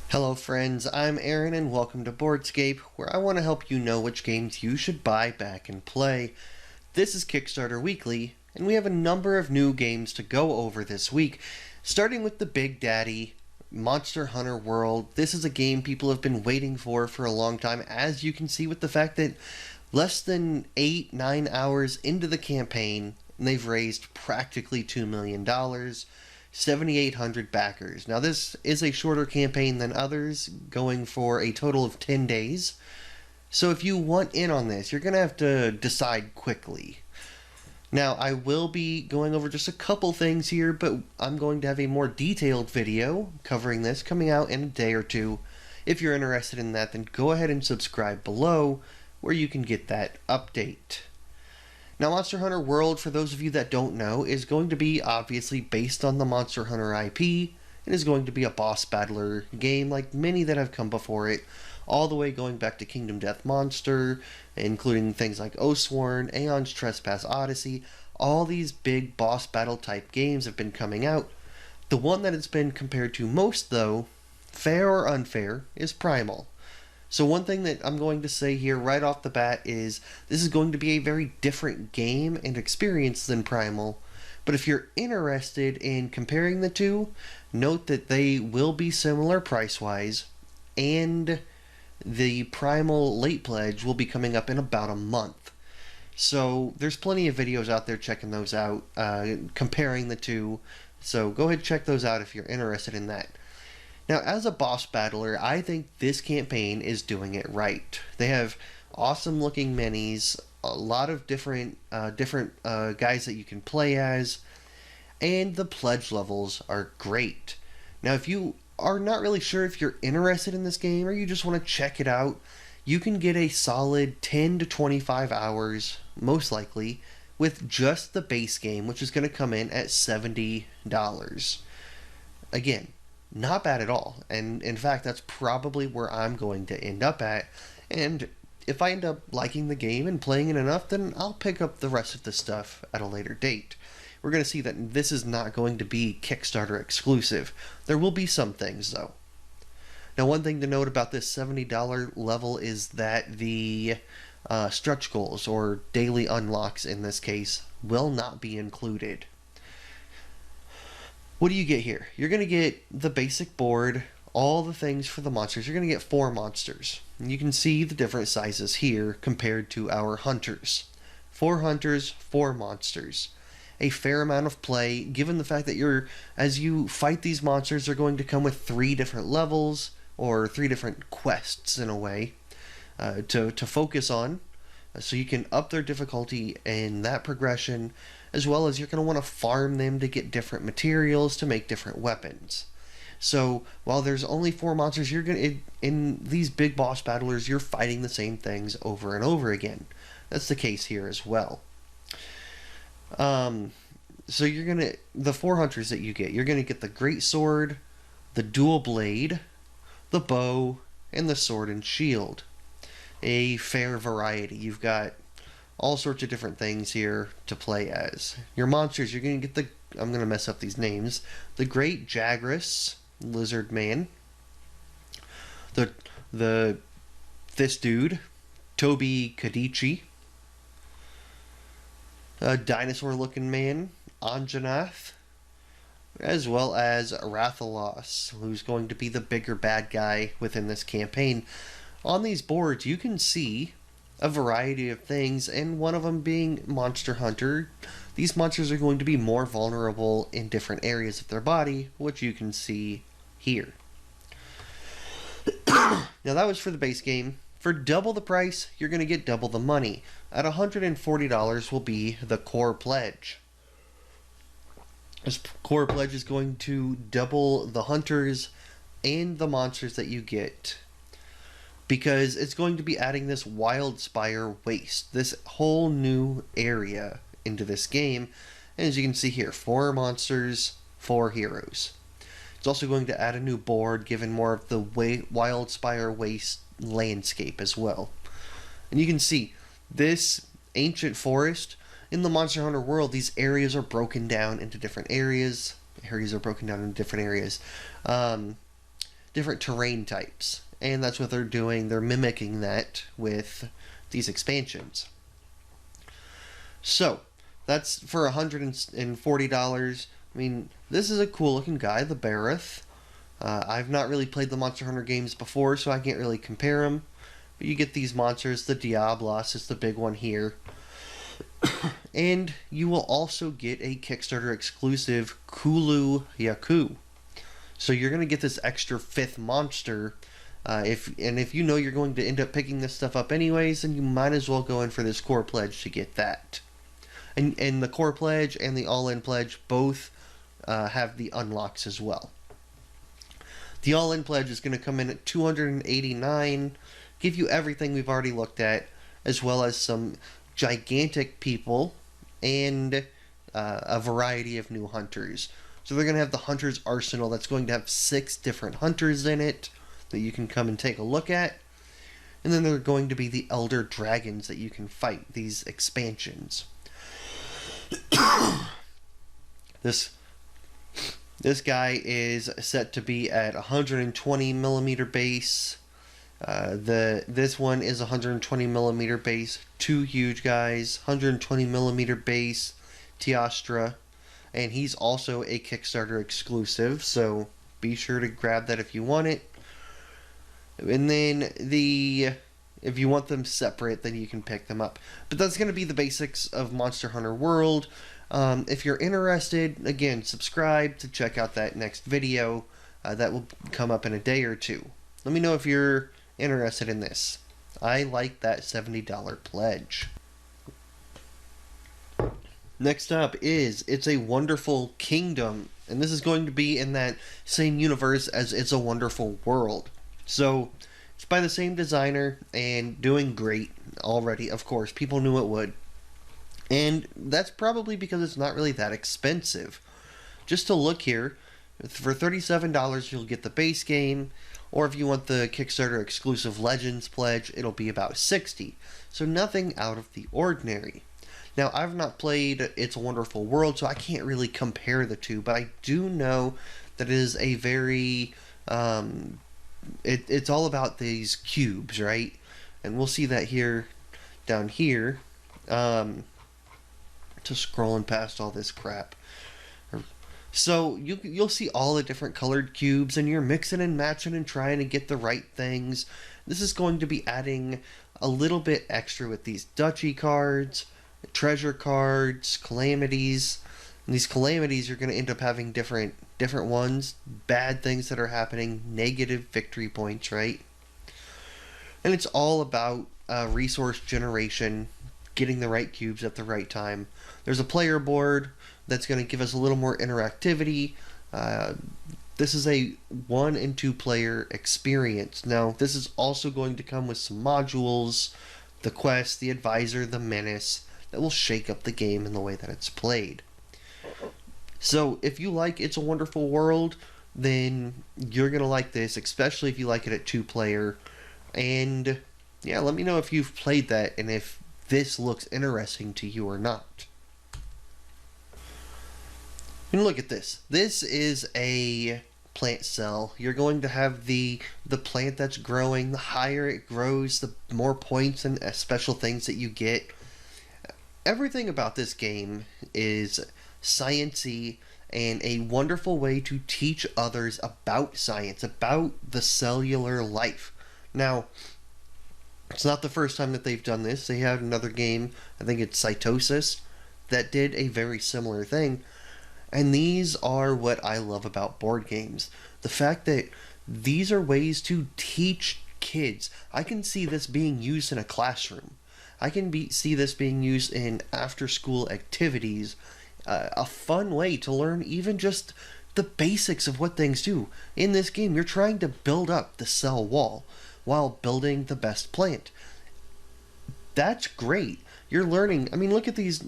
Hello friends, I'm Aaron and welcome to Boardscape, where I want to help you know which games you should buy, back, and play. This is Kickstarter Weekly, and we have a number of new games to go over this week, starting with the Big Daddy, Monster Hunter World. This is a game people have been waiting for a long time, as you can see with the fact that less than 8-9 hours into the campaign, they've raised practically $2 million. 7,800 backers. Now this is a shorter campaign than others, going for a total of 10 days. So if you want in on this, you're going to have to decide quickly. Now I will be going over just a couple things here, but I'm going to have a more detailed video covering this coming out in a day or two. If you're interested in that, then go ahead and subscribe below where you can get that update. Now, Monster Hunter World, for those of you that don't know, is going to be obviously based on the Monster Hunter IP. It is going to be a boss battler game like many that have come before it, all the way going back to Kingdom Death Monster, including things like Oathsworn, Aeon's Trespass Odyssey. All these big boss battle type games have been coming out. The one that it's been compared to most, though, fair or unfair, is Primal. So one thing that I'm going to say here right off the bat is this is going to be a very different game and experience than Primal. But if you're interested in comparing the two, note that they will be similar price-wise, and the Primal late pledge will be coming up in about a month. So there's plenty of videos out there checking those out, comparing the two. So go ahead and check those out if you're interested in that. Now, as a boss battler, I think this campaign is doing it right. They have awesome looking minis, a lot of different guys that you can play as, and the pledge levels are great. Now, if you are not really sure if you're interested in this game or you just want to check it out, you can get a solid 10 to 25 hours, most likely, with just the base game, which is going to come in at $70. Again, not bad at all, and in fact that's probably where I'm going to end up at, and if I end up liking the game and playing it enough, then I'll pick up the rest of the stuff at a later date. We're going to see that this is not going to be Kickstarter exclusive. There will be some things though. Now, one thing to note about this $70 level is that the stretch goals, or daily unlocks in this case, will not be included. What do you get here? You're going to get the basic board, all the things for the monsters. You're going to get 4 monsters. And you can see the different sizes here compared to our hunters. 4 hunters, 4 monsters. A fair amount of play, given the fact that as you fight these monsters, they're going to come with 3 different levels, or 3 different quests in a way, to focus on. So you can up their difficulty in that progression, as well as you're going to want to farm them to get different materials to make different weapons. So while there's only 4 monsters, you're going in these big boss battlers, you're fighting the same things over and over again. That's the case here as well. So the 4 hunters that you get, you're going to get the great sword, the dual blade, the bow, and the sword and shield. A fair variety. You've got all sorts of different things here to play as. Your monsters, you're going to get I'm going to mess up these names, the Great Jagras, Lizard Man, this dude, Toby Kadichi, a dinosaur looking man, Anjanath, as well as Rathalos, who's going to be the bigger bad guy within this campaign. On these boards, you can see a variety of things, and one of them being Monster Hunter. These monsters are going to be more vulnerable in different areas of their body, which you can see here. Now, that was for the base game. For double the price, you're going to get double the money. At $140 will be the core pledge. This core pledge is going to double the hunters and the monsters that you get, because it's going to be adding this Wildspire Waste, this whole new area into this game. And as you can see here, 4 monsters, 4 heroes. It's also going to add a new board, given more of the Wildspire Waste landscape as well. And you can see this ancient forest. In the Monster Hunter world, these areas are broken down into different areas. different terrain types. And that's what they're doing. They're mimicking that with these expansions. So, that's for $140. I mean, this is a cool looking guy, the Bareth. I've not really played the Monster Hunter games before, so I can't really compare them. But you get these monsters. The Diablos is the big one here. And you will also get a Kickstarter exclusive Kulu Yaku. So you're going to get this extra 5th monster. If you know you're going to end up picking this stuff up anyways, then you might as well go in for this core pledge to get that. And the core pledge and the all-in pledge both have the unlocks as well. The all-in pledge is going to come in at $289, give you everything we've already looked at, as well as some gigantic people and a variety of new hunters. So they're going to have the Hunter's Arsenal that's going to have 6 different hunters in it that you can come and take a look at. And then there are going to be the Elder Dragons that you can fight, these expansions. This guy is set to be at 120 millimeter base. This one is 120 millimeter base. 2 huge guys, 120 millimeter base, Teostra, and he's also a Kickstarter exclusive. So be sure to grab that if you want it. And then if you want them separate, then you can pick them up. But that's going to be the basics of Monster Hunter World. If you're interested, again, subscribe to check out that next video. That will come up in a day or two. Let me know if you're interested in this. I like that $70 pledge. Next up is It's a Wonderful Kingdom. And this is going to be in that same universe as It's a Wonderful World. So, it's by the same designer and doing great already, of course. People knew it would. And that's probably because it's not really that expensive. Just to look here, for $37 you'll get the base game, or if you want the Kickstarter exclusive Legends pledge, it'll be about $60. So nothing out of the ordinary. Now, I've not played It's a Wonderful World, so I can't really compare the two, but I do know that it is a very... It's all about these cubes, right? And we'll see that here, down here. Just scrolling past all this crap. So you'll see all the different colored cubes, and you're mixing and matching and trying to get the right things. This is going to be adding a little bit extra with these duchy cards, treasure cards, calamities. And these calamities, you're going to end up having different ones, bad things that are happening, negative victory points, right? And it's all about resource generation, getting the right cubes at the right time. There's a player board that's going to give us a little more interactivity. This is a 1 and 2 player experience. Now, this is also going to come with some modules, the quest, the advisor, the menace, that will shake up the game in the way that it's played. So, if you like It's a Wonderful World, then you're going to like this, especially if you like it at 2 player. And, yeah, let me know if you've played that and if this looks interesting to you or not. And look at this. This is a plant cell. You're going to have the plant that's growing. The higher it grows, the more points and special things that you get. Everything about this game is science-y and a wonderful way to teach others about science, about the cellular life. Now, it's not the first time that they've done this. They had another game, I think it's Cytosis, that did a very similar thing. And these are what I love about board games. The fact that these are ways to teach kids. I can see this being used in a classroom. I can see this being used in after-school activities. A fun way to learn even just the basics of what things do. In this game, you're trying to build up the cell wall while building the best plant. That's great. You're learning. I mean, look at these.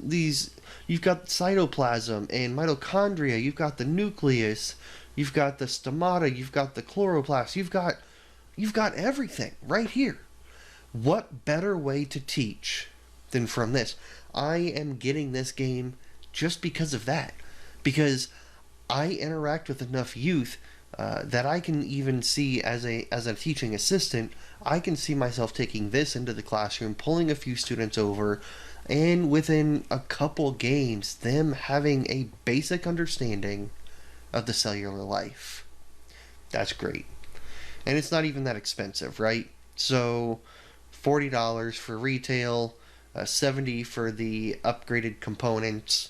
You've got cytoplasm and mitochondria. You've got the nucleus. You've got the stomata. You've got the chloroplast. You've got everything right here. What better way to teach than from this? I am getting this game just because of that. Because I interact with enough youth that I can even see as a teaching assistant. I can see myself taking this into the classroom, pulling a few students over, and within a couple games, them having a basic understanding of the cellular life. That's great. And it's not even that expensive, right? So $40 for retail, 70 for the upgraded components.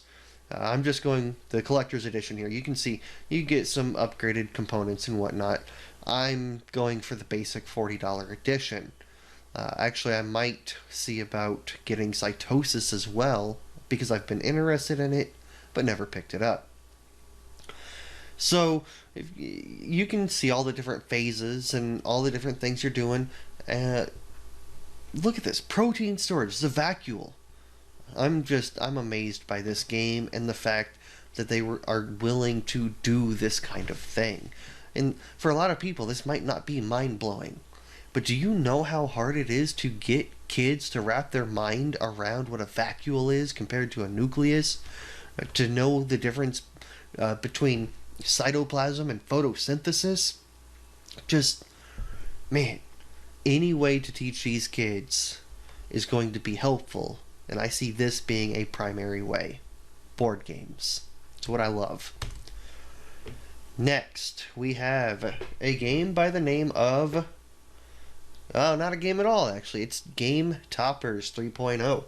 I'm just going the collector's edition here. You can see you get some upgraded components and whatnot. I'm going for the basic $40 edition. Actually, I might see about getting Cytosis as well because I've been interested in it but never picked it up. So if you can see all the different phases and all the different things you're doing. Look at this protein storage, the vacuole. I'm amazed by this game and the fact that they are willing to do this kind of thing. And for a lot of people, this might not be mind blowing, but do you know how hard it is to get kids to wrap their mind around what a vacuole is compared to a nucleus? To know the difference between cytoplasm and photosynthesis? Just, man, any way to teach these kids is going to be helpful, and I see this being a primary way. Board games. It's what I love. Next, we have a game by the name of... Oh, not a game at all, actually. It's Gametoppers 3.0.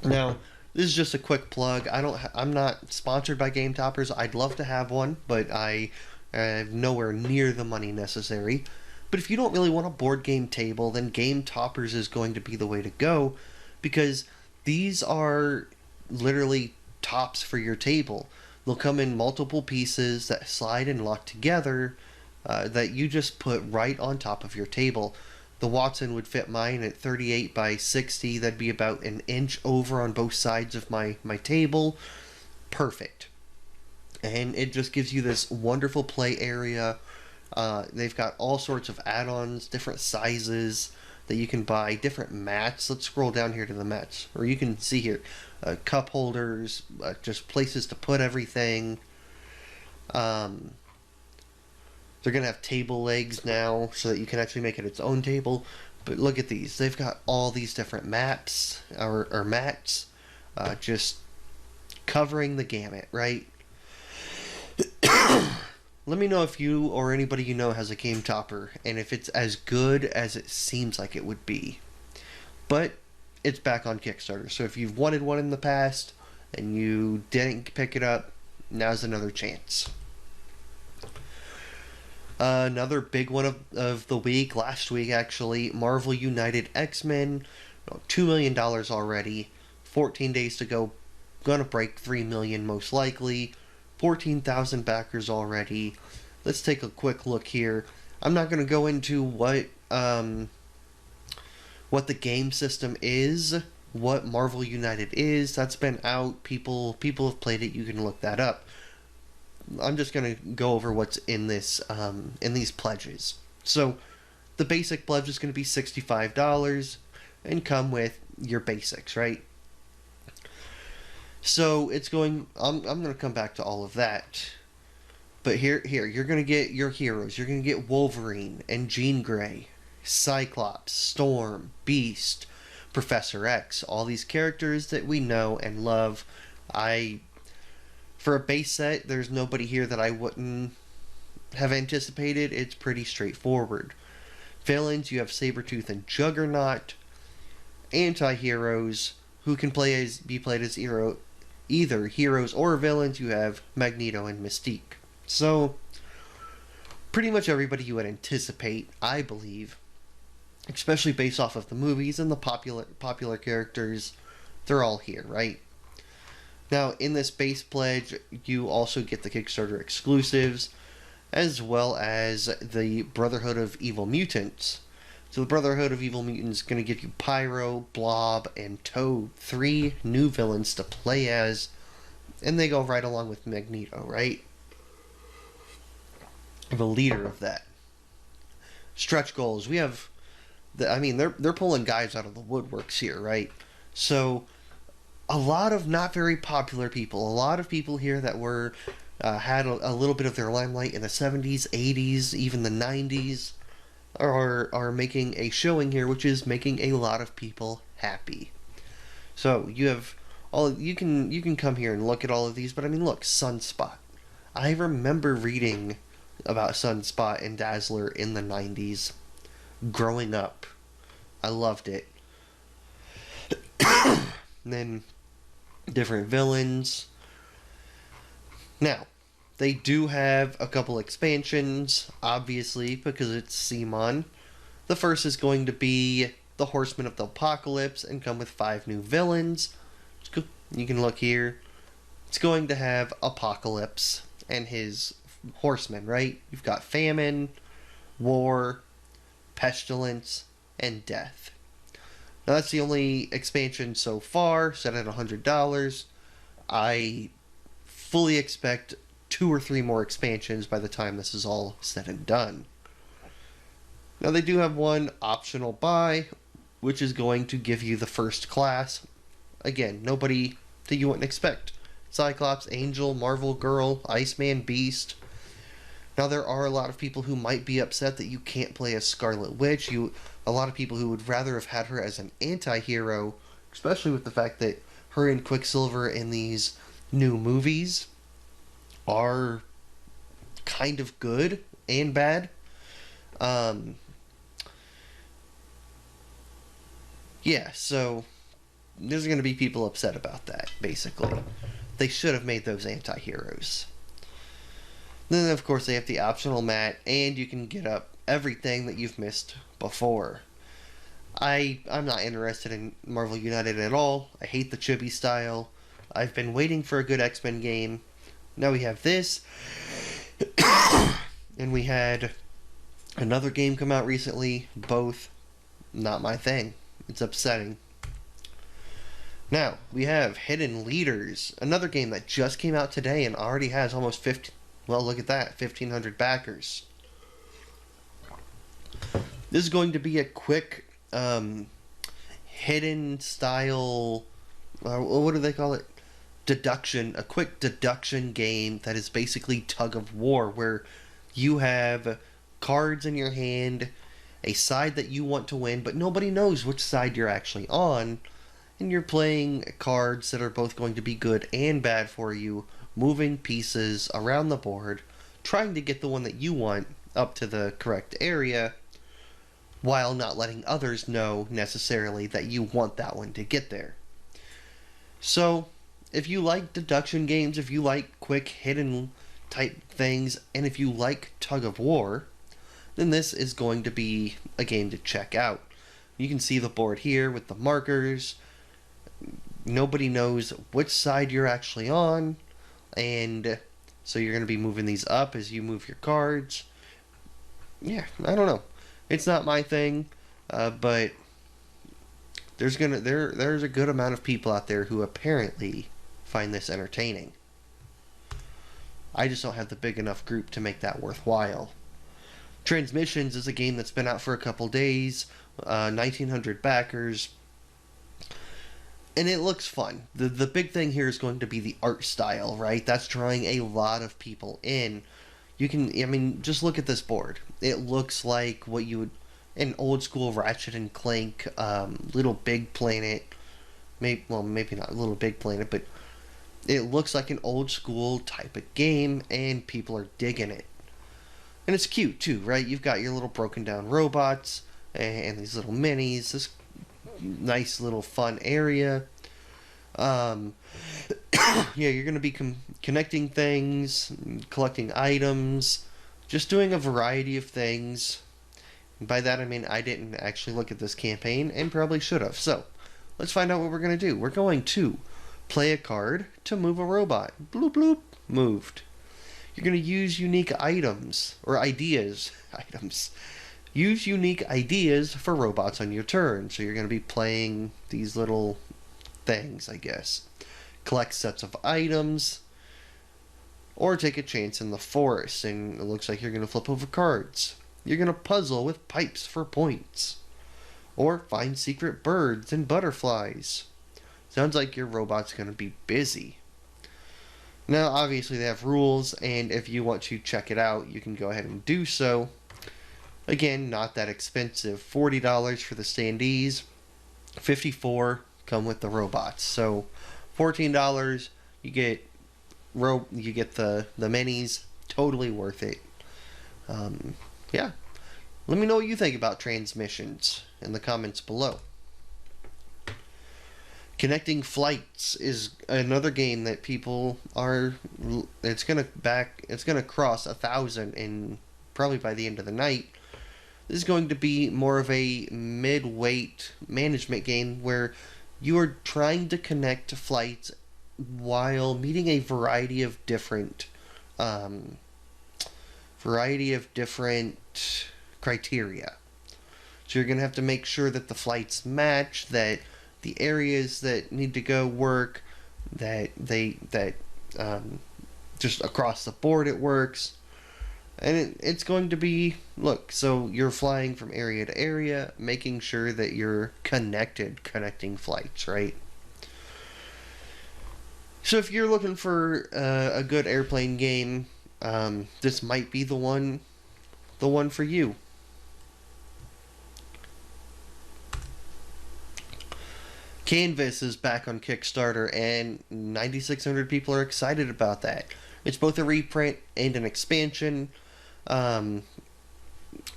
Now, this is just a quick plug. I'm not sponsored by Gametoppers. I'd love to have one, but I have nowhere near the money necessary. But if you don't really want a board game table, then Gametoppers is going to be the way to go, because these are literally tops for your table. They'll come in multiple pieces that slide and lock together that you just put right on top of your table. The Watson would fit mine at 38 by 60. That'd be about an inch over on both sides of my table. Perfect. And it just gives you this wonderful play area. They've got all sorts of add-ons, different sizes that you can buy, different mats. Let's scroll down here to the mats. Or you can see here, cup holders, just places to put everything. They're going to have table legs now so that you can actually make it its own table. But look at these. They've got all these different maps, or mats, just covering the gamut, right? Let me know if you or anybody you know has a game topper, and if it's as good as it seems like it would be. But it's back on Kickstarter, so if you've wanted one in the past and you didn't pick it up, now's another chance. Another big one of the week, last week actually, Marvel United X-Men, $2 million already, 14 days to go, gonna break 3 million most likely, 14,000 backers already. Let's take a quick look here. I'm not gonna go into what the game system is, what Marvel United is. That's been out. People have played it. You can look that up. I'm just going to go over what's in this in these pledges. So the basic pledge is going to be $65 and come with your basics, right? So it's going... I'm going to come back to all of that. But here you're going to get your heroes. You're going to get Wolverine and Jean Grey, Cyclops, Storm, Beast, Professor X, all these characters that we know and love. For a base set, there's nobody here that I wouldn't have anticipated. It's pretty straightforward. Villains, you have Sabretooth and Juggernaut. Anti-heroes, who can be played as either heroes or villains, you have Magneto and Mystique. So, pretty much everybody you would anticipate, I believe, especially based off of the movies and the popular characters, they're all here, right? Now, in this base pledge, you also get the Kickstarter exclusives, as well as the Brotherhood of Evil Mutants. So the Brotherhood of Evil Mutants is going to give you Pyro, Blob, and Toad, 3 new villains to play as, and they go right along with Magneto, right? The leader of that. Stretch goals. We have, they're pulling guys out of the woodworks here, right? So, a lot of not very popular people, a lot of people here that were had a little bit of their limelight in the 70s, 80s, even the 90s, are making a showing here, which is making a lot of people happy. So you have all you can come here and look at all of these, but I mean, look, Sunspot. I remember reading about Sunspot and Dazzler in the 90s growing up. I loved it. And then different villains. Now, they do have a couple expansions, obviously, because it's Simon. The first is going to be the Horsemen of the Apocalypse and come with 5 new villains. You can look here. It's going to have Apocalypse and his horsemen, right? You've got famine, war, pestilence, and death. Now that's the only expansion so far, set at $100. I fully expect 2 or 3 more expansions by the time this is all said and done. Now they do have one optional buy, which is going to give you the first class. Again, nobody that you wouldn't expect. Cyclops, Angel, Marvel Girl, Iceman, Beast. Now there are a lot of people who might be upset that you can't play as Scarlet Witch. A lot of people who would rather have had her as an anti-hero, especially with the fact that her and Quicksilver in these new movies are kind of good and bad. Yeah, so there's going to be people upset about that, basically. They should have made those anti-heroes. Then, of course, they have the optional mat, and you can get up everything that you've missed before. I'm not interested in Marvel United at all. I hate the chibi style. I've been waiting for a good X-Men game. Now we have this. And we had another game come out recently. Both not my thing. It's upsetting. Now, we have Hidden Leaders, another game that just came out today and already has almost 50, well, look at that, 1,500 backers. This is going to be a quick, hidden style, what do they call it? A quick deduction game that is basically tug of war, where you have cards in your hand, a side that you want to win, but nobody knows which side you're actually on. And you're playing cards that are both going to be good and bad for you, moving pieces around the board, trying to get the one that you want up to the correct area, while not letting others know necessarily that you want that one to get there. So, if you like deduction games, if you like quick hidden type things, and if you like tug of war, then this is going to be a game to check out. You can see the board here with the markers. Nobody knows which side you're actually on, and so you're going to be moving these up as you move your cards. Yeah, I don't know. It's not my thing, but there's a good amount of people out there who apparently find this entertaining. I just don't have the big enough group to make that worthwhile. Transmissions is a game that's been out for a couple days, 1,900 backers. And it looks fun. The big thing here is going to be the art style, right? That's drawing a lot of people in. Just look at this board. It looks like what you would, an old school Ratchet and Clank, Little Big Planet. Maybe not Little Big Planet, but it looks like an old school type of game, and people are digging it. And it's cute too, right? You've got your little broken down robots and these little minis. This nice little fun area. Yeah, you're going to be connecting things, collecting items, just doing a variety of things. And by that I mean I didn't actually look at this campaign and probably should have. So, let's find out what we're going to do. We're going to play a card to move a robot. Bloop bloop, moved. You're going to use unique items, or ideas. Use unique ideas for robots on your turn. So you're going to be playing these little things, I guess. Collect sets of items, or take a chance in the forest, and it looks like you're going to flip over cards. You're going to puzzle with pipes for points, or find secret birds and butterflies. Sounds like your robot's going to be busy. Now, obviously, they have rules, and if you want to check it out, you can go ahead and do so. Again, not that expensive. $40 for the standees, $54 come with the robots. So, $14 you get the minis. Totally worth it. Yeah. Let me know what you think about transmissions in the comments below. Connecting Flights is another game that people are. It's gonna cross 1,000 in probably by the end of the night. This is going to be more of a mid-weight management game where you are trying to connect flights while meeting a um, variety of different criteria. So you're going to have to make sure that the flights match, that the areas that need to go work, that just across the board it works. And it's going to be, look, so you're flying from area to area, making sure that you're connecting flights, right? So if you're looking for a good airplane game, this might be the one for you. Canvas is back on Kickstarter, and 9,600 people are excited about that. It's both a reprint and an expansion.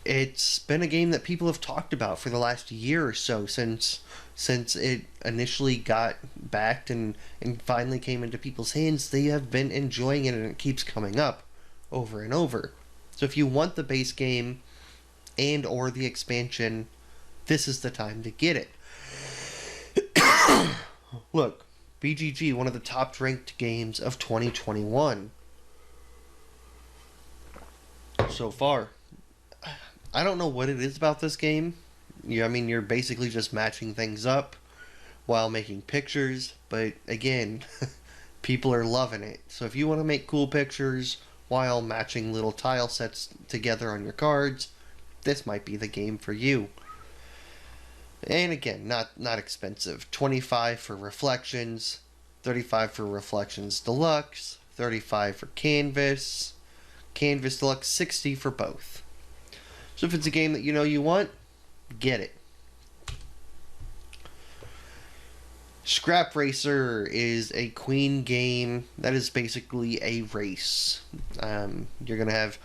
It's been a game that people have talked about for the last year or so since it initially got backed and finally came into people's hands. They have been enjoying it, and it keeps coming up over and over. So if you want the base game and or the expansion, this is the time to get it. Look, BGG, one of the top ranked games of 2021 so far. I don't know what it is about this game. You're basically just matching things up while making pictures, but again, people are loving it. So if you want to make cool pictures while matching little tile sets together on your cards, this might be the game for you. And again, not expensive. $25 for Reflections, $35 for Reflections Deluxe, $35 for Canvas Deluxe, $60 for both. So if it's a game that you know you want, get it. Scrap Racer is a Queen game that is basically a race. You're going to have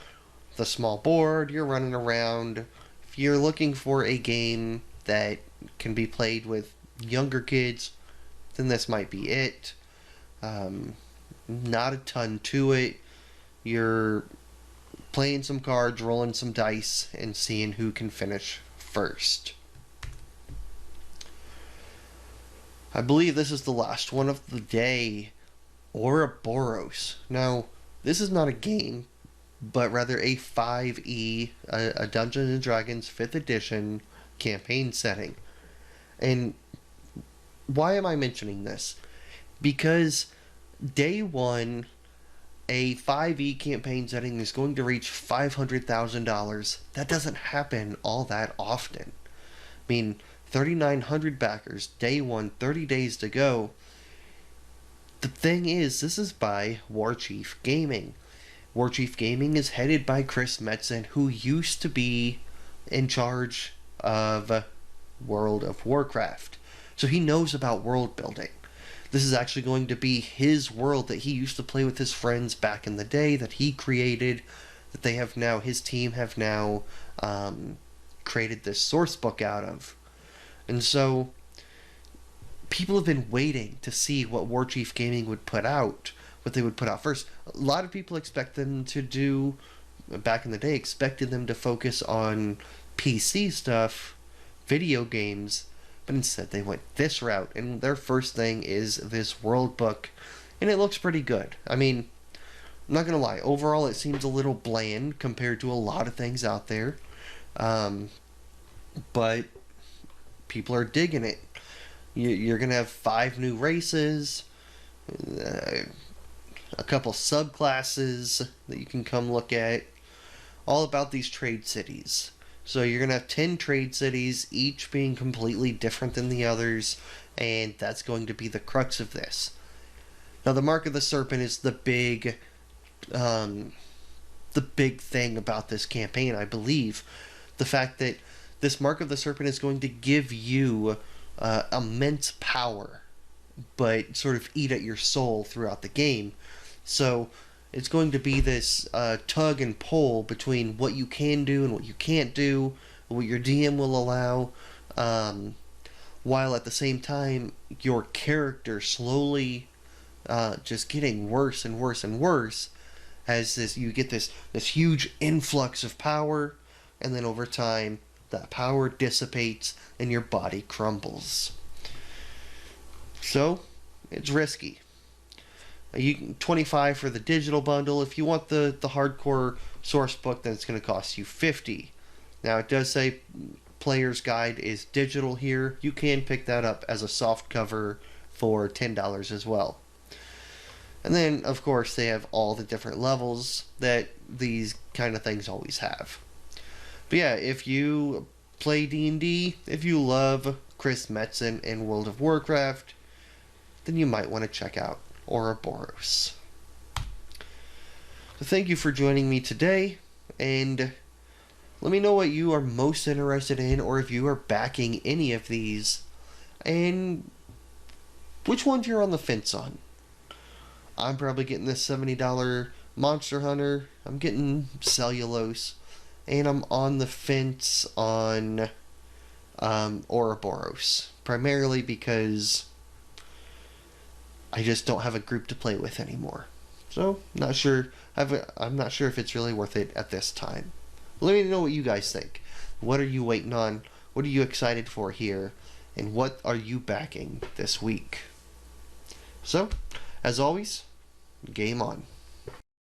the small board, you're running around. If you're looking for a game that can be played with younger kids, then this might be it. Not a ton to it. You're playing some cards, rolling some dice, and seeing who can finish first. I believe this is the last one of the day. Auroboros. Now, this is not a game, but rather a 5e, a Dungeons & Dragons 5th edition campaign setting. And why am I mentioning this? Because day one, a 5e campaign setting is going to reach $500,000. That doesn't happen all that often. I mean, 3,900 backers, day one, 30 days to go. The thing is, this is by Warchief Gaming. Warchief Gaming is headed by Chris Metzen, who used to be in charge of World of Warcraft. So he knows about world building. This is actually going to be his world that he used to play with his friends back in the day, that he created, that they have now, his team have now created this source book out of. And so people have been waiting to see what Warchief Gaming would put out, what they would put out first. A lot of people expect them to do, back in the day, expected them to focus on PC stuff, video games, but instead they went this route, and their first thing is this world book, and it looks pretty good. I mean, I'm not gonna lie, overall it seems a little bland compared to a lot of things out there, but people are digging it. You're gonna have 5 new races, a couple subclasses that you can come look at, all about these trade cities. So you're going to have 10 trade cities, each being completely different than the others, and that's going to be the crux of this. Now, the Mark of the Serpent is um, the big thing about this campaign, I believe. The fact that this Mark of the Serpent is going to give you immense power, but sort of eat at your soul throughout the game. So it's going to be this tug and pull between what you can do and what you can't do, what your DM will allow, while at the same time your character slowly just getting worse and worse and worse as you get this huge influx of power, and then over time that power dissipates and your body crumbles. So it's risky. You can 25 for the digital bundle. If you want the hardcore source book, then it's going to cost you 50. Now it does say Player's Guide is digital here. You can pick that up as a soft cover for $10 as well. And then, of course, they have all the different levels that these kind of things always have. But yeah, if you play D&D, if you love Chris Metzen and World of Warcraft, then you might want to check out Auroboros. So thank you for joining me today, and let me know what you are most interested in, or if you are backing any of these, and which ones you're on the fence on. I'm probably getting this $70 Monster Hunter. I'm getting Cellulose. And I'm on the fence on Auroboros. Primarily because I just don't have a group to play with anymore. So, not sure. I'm not sure if it's really worth it at this time. Let me know what you guys think. What are you waiting on? What are you excited for here? And what are you backing this week? So, as always, game on.